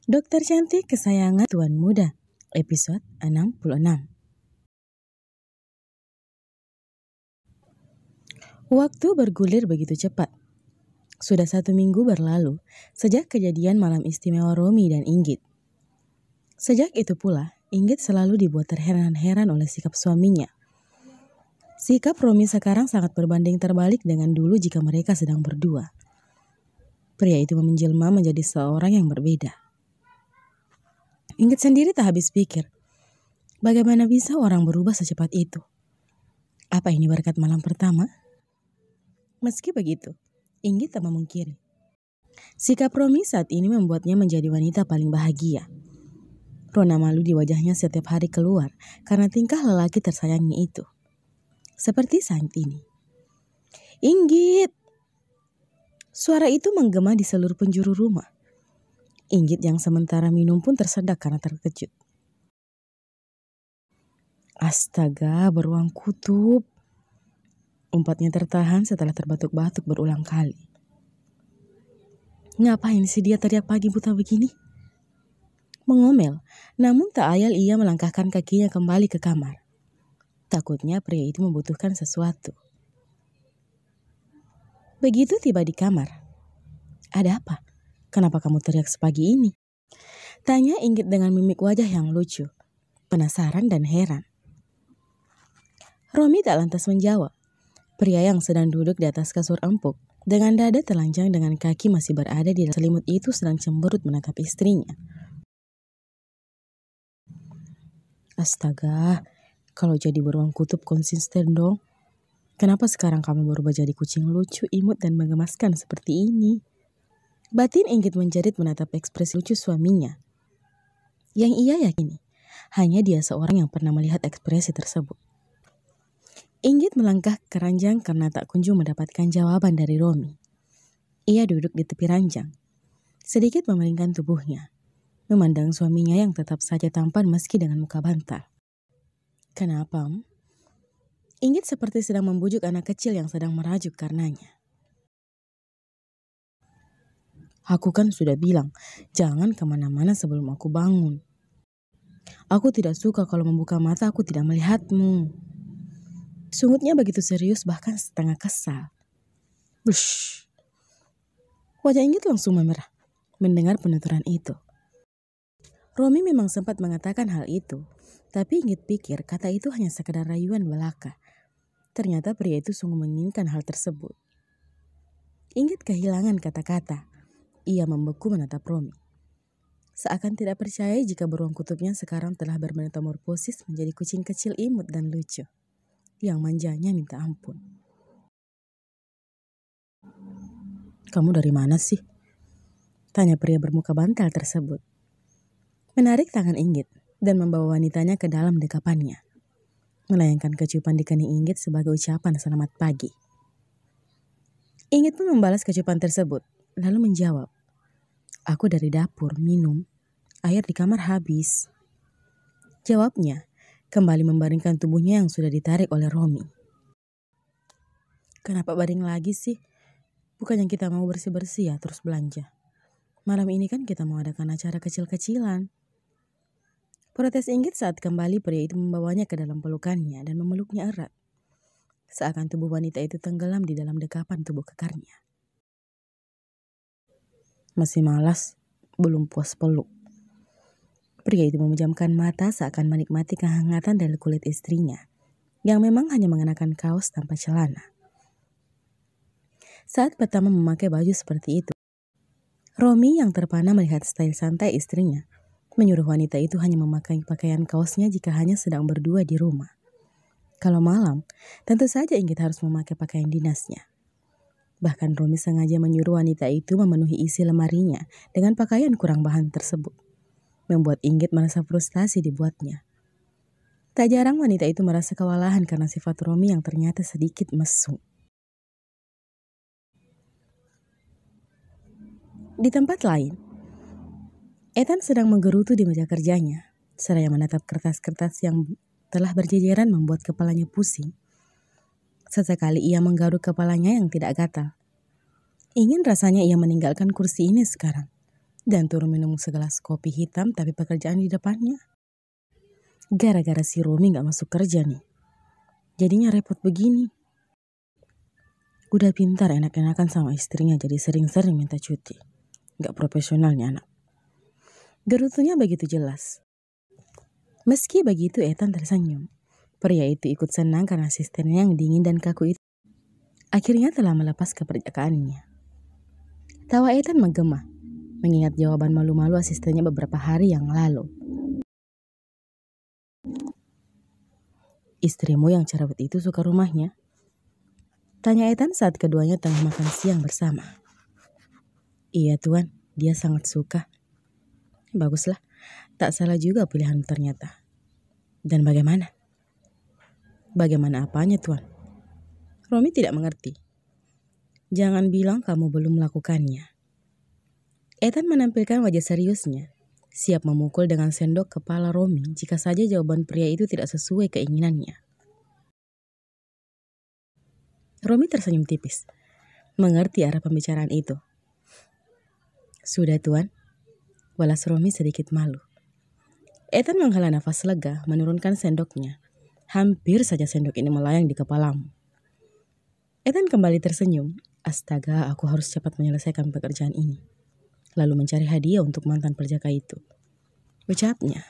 Dokter Cantik Kesayangan Tuan Muda, episode 66. Waktu bergulir begitu cepat. Sudah 1 minggu berlalu sejak kejadian malam istimewa Romi dan Inggit. Sejak itu pula, Inggit selalu dibuat terheran-heran oleh sikap suaminya. Sikap Romi sekarang sangat berbanding terbalik dengan dulu jika mereka sedang berdua. Pria itu menjelma menjadi seorang yang berbeda. Inggit sendiri tak habis pikir, bagaimana bisa orang berubah secepat itu? Apa ini berkat malam pertama? Meski begitu, Inggit tak memungkiri. Sikap Romi saat ini membuatnya menjadi wanita paling bahagia. Rona malu di wajahnya setiap hari keluar karena tingkah lelaki tersayangnya itu. Seperti saat ini. Inggit! Suara itu menggema di seluruh penjuru rumah. Inggit yang sementara minum pun tersedak karena terkejut. Astaga, beruang kutub. Umpatnya tertahan setelah terbatuk-batuk berulang kali. Ngapain sih dia teriak pagi buta begini? Mengomel, namun tak ayal ia melangkahkan kakinya kembali ke kamar. Takutnya pria itu membutuhkan sesuatu. Begitu tiba di kamar. Ada apa? Kenapa kamu teriak sepagi ini? Tanya Inggit dengan mimik wajah yang lucu, penasaran dan heran. Romi tak lantas menjawab. Pria yang sedang duduk di atas kasur empuk, dengan dada telanjang dengan kaki masih berada di dalam selimut itu sedang cemberut menatap istrinya. Astaga, kalau jadi beruang kutub konsisten dong. Kenapa sekarang kamu berubah jadi kucing lucu, imut dan menggemaskan seperti ini? Batin Inggit menjerit menatap ekspresi lucu suaminya. Yang ia yakini, hanya dia seorang yang pernah melihat ekspresi tersebut. Inggit melangkah ke ranjang karena tak kunjung mendapatkan jawaban dari Romi. Ia duduk di tepi ranjang, sedikit memalingkan tubuhnya, memandang suaminya yang tetap saja tampan meski dengan muka bantal. Kenapa? Inggit seperti sedang membujuk anak kecil yang sedang merajuk karenanya. Aku kan sudah bilang, jangan kemana-mana sebelum aku bangun. Aku tidak suka kalau membuka mata aku tidak melihatmu. Sungutnya begitu serius bahkan setengah kesal. Bush. Wajah Inggit langsung memerah mendengar penuturan itu. Romi memang sempat mengatakan hal itu, tapi Inggit pikir kata itu hanya sekadar rayuan belaka. Ternyata pria itu sungguh menginginkan hal tersebut. Inggit kehilangan kata-kata. Ia membeku menatap Romi. Seakan tidak percaya jika beruang kutubnya sekarang telah bermetamorfosis menjadi kucing kecil imut dan lucu. Yang manjanya minta ampun. Kamu dari mana sih? Tanya pria bermuka bantal tersebut. Menarik tangan Inggit dan membawa wanitanya ke dalam dekapannya. Melayangkan kecupan di kening Inggit sebagai ucapan selamat pagi. Inggit pun membalas kecupan tersebut, lalu menjawab. Aku dari dapur, minum. Air di kamar habis. Jawabnya, kembali membaringkan tubuhnya yang sudah ditarik oleh Romi. Kenapa baring lagi sih? Bukannya kita mau bersih-bersih ya terus belanja. Malam ini kan kita mau adakan acara kecil-kecilan. Protes Inggit saat kembali pria itu membawanya ke dalam pelukannya dan memeluknya erat. Seakan tubuh wanita itu tenggelam di dalam dekapan tubuh kekarnya. Masih malas, belum puas peluk. Pria itu memejamkan mata seakan menikmati kehangatan dari kulit istrinya, yang memang hanya mengenakan kaos tanpa celana. Saat pertama memakai baju seperti itu, Romi yang terpana melihat style santai istrinya, menyuruh wanita itu hanya memakai pakaian kaosnya jika hanya sedang berdua di rumah. Kalau malam, tentu saja Inggit harus memakai pakaian dinasnya. Bahkan Romi sengaja menyuruh wanita itu memenuhi isi lemarinya dengan pakaian kurang bahan tersebut. Membuat Inggit merasa frustasi dibuatnya. Tak jarang wanita itu merasa kewalahan karena sifat Romi yang ternyata sedikit mesum. Di tempat lain, Ethan sedang menggerutu di meja kerjanya, seraya menatap kertas-kertas yang telah berjejeran membuat kepalanya pusing. Sesekali ia menggaruk kepalanya yang tidak gatal. Ingin rasanya ia meninggalkan kursi ini sekarang. dan turun minum segelas kopi hitam tapi pekerjaan di depannya. Gara-gara si Romi gak masuk kerja nih. Jadinya repot begini. Udah pintar enak-enakan sama istrinya jadi sering-sering minta cuti. Gak profesional nih anak. Gerutunya begitu jelas. Meski begitu Ethan tersenyum. Pria itu ikut senang karena asistennya yang dingin dan kaku itu akhirnya telah melepas keperjakaannya. Tawa Ethan menggema, mengingat jawaban malu-malu asistennya beberapa hari yang lalu. Istrimu yang cerewet itu suka rumahnya? Tanya Ethan saat keduanya tengah makan siang bersama. Iya tuan, dia sangat suka. Baguslah, tak salah juga pilihan ternyata. Dan bagaimana? Bagaimana apanya tuan? Romi tidak mengerti. Jangan bilang kamu belum melakukannya. Ethan menampilkan wajah seriusnya, siap memukul dengan sendok kepala Romi jika saja jawaban pria itu tidak sesuai keinginannya. Romi tersenyum tipis, mengerti arah pembicaraan itu. Sudah tuan, balas Romi sedikit malu. Ethan menghela nafas lega, menurunkan sendoknya. Hampir saja sendok ini melayang di kepalamu. Ethan kembali tersenyum. Astaga, aku harus cepat menyelesaikan pekerjaan ini. Lalu mencari hadiah untuk mantan perjaka itu. Ucapnya.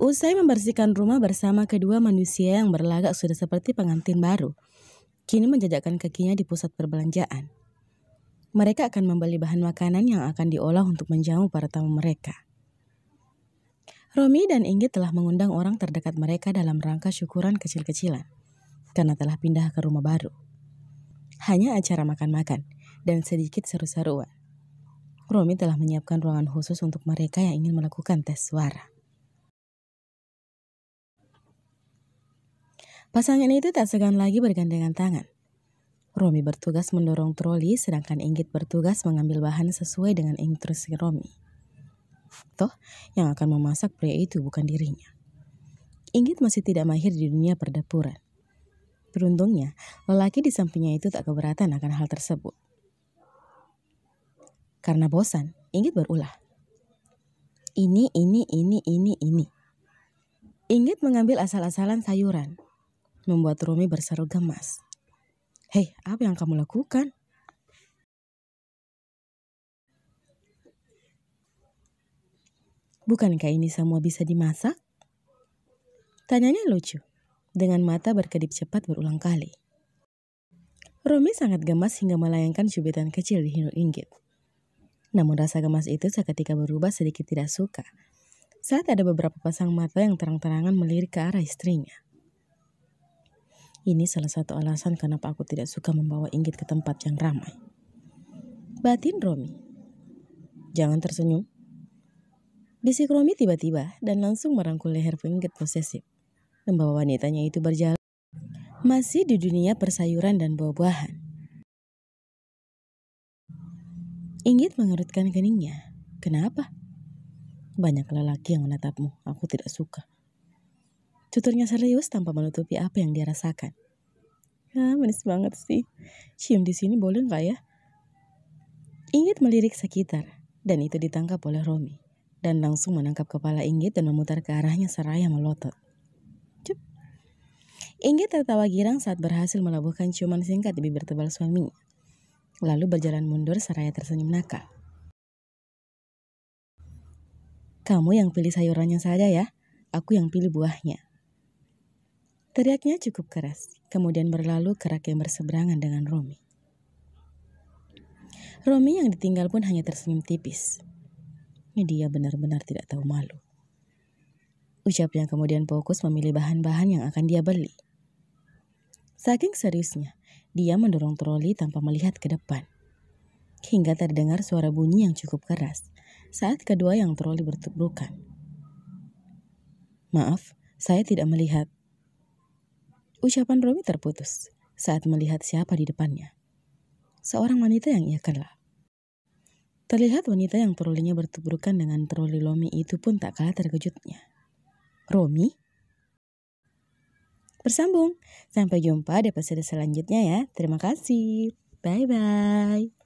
Usai membersihkan rumah bersama kedua manusia yang berlagak sudah seperti pengantin baru, kini menjajakkan kakinya di pusat perbelanjaan. Mereka akan membeli bahan makanan yang akan diolah untuk menjamu para tamu mereka. Romi dan Inggit telah mengundang orang terdekat mereka dalam rangka syukuran kecil-kecilan, karena telah pindah ke rumah baru. Hanya acara makan-makan dan sedikit seru-seruan. Romi telah menyiapkan ruangan khusus untuk mereka yang ingin melakukan tes suara. Pasangan itu tak segan lagi bergandengan tangan. Romi bertugas mendorong troli sedangkan Inggit bertugas mengambil bahan sesuai dengan instruksi Romi. Toh, yang akan memasak pria itu bukan dirinya. Inggit masih tidak mahir di dunia perdapuran. Beruntungnya, lelaki di sampingnya itu tak keberatan akan hal tersebut. Karena bosan, Inggit berulah. Ini. Inggit mengambil asal-asalan sayuran, membuat Romi berseru gemas. Hei, apa yang kamu lakukan? Bukankah ini semua bisa dimasak? Tanyanya lucu, dengan mata berkedip cepat berulang kali. Romi sangat gemas hingga melayangkan cubitan kecil di hidung Inggit. Namun rasa gemas itu seketika berubah sedikit tidak suka saat ada beberapa pasang mata yang terang-terangan melirik ke arah istrinya. Ini salah satu alasan kenapa aku tidak suka membawa Inggit ke tempat yang ramai. Batin Romi. Jangan tersenyum. Bisik Romi tiba-tiba dan langsung merangkul leher Inggit posesif, membawa wanitanya itu berjalan. Masih di dunia persayuran dan buah-buahan. Inggit mengerutkan keningnya. Kenapa? Banyak lelaki yang menatapmu, aku tidak suka. Tuturnya serius tanpa menutupi apa yang dia rasakan. Manis banget sih. Cium di sini boleh nggak ya? Inggit melirik sekitar dan itu ditangkap oleh Romi dan langsung menangkap kepala Inggit dan memutar ke arahnya seraya melotot. Cup. Inggit tertawa girang saat berhasil melabuhkan ciuman singkat di bibir tebal suaminya. Lalu berjalan mundur seraya tersenyum nakal. Kamu yang pilih sayurannya saja ya, aku yang pilih buahnya. Teriaknya cukup keras, kemudian berlalu ke rak yang berseberangan dengan Romi. Romi yang ditinggal pun hanya tersenyum tipis. Dia benar-benar tidak tahu malu. Ucapnya kemudian fokus memilih bahan-bahan yang akan dia beli. Saking seriusnya, dia mendorong troli tanpa melihat ke depan. Hingga terdengar suara bunyi yang cukup keras saat kedua yang troli bertuburkan. Maaf, saya tidak melihat. Ucapan Romi terputus saat melihat siapa di depannya. Seorang wanita yang ia kenal. Terlihat wanita yang trolinya bertuburkan dengan troli Romi itu pun tak kalah terkejutnya. Romi? Bersambung. Sampai jumpa di episode selanjutnya ya. Terima kasih. Bye-bye.